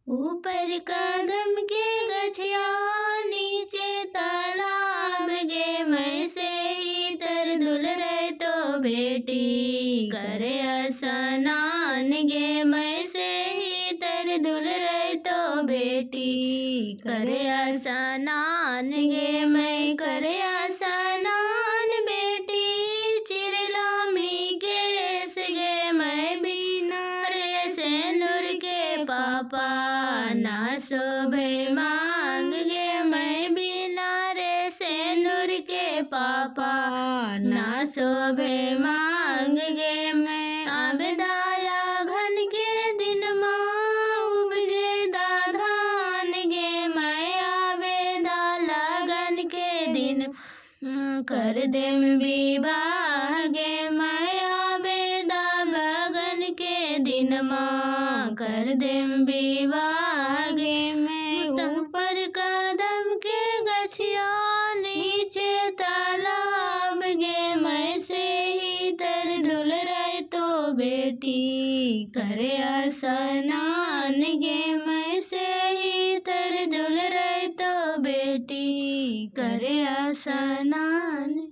ऊपर कदम के गछिया नीचे तालाब गे, मैं से ही तर दुल रहे तो बेटी करे स्नान गे, मैं से ही तर दुल रहे तो बेटी करे स्नान गे, मैं करे स्नान बेटी चिरलामी केस गे, मैं बिना रे सेनुर के पापा ना शोभे मांग गे, मैं बिना रे सेनुर के पापा ना शोभे मांग गे, मैं आबेदाया घन के दिन माँ उपजे धान गे, मैं आबेदा लगन के दिन कर देम विवाह गे, मैं आबेदा लगन के दिन माँ कर देम विवाह गे, मैं ऊपर कदम के गछिया नीचे तालाब गे, मैं से ही तर दुल रहे तो बेटी करे स्नान गे, मैं से ही तर दुल रहे तो बेटी करे स्नान।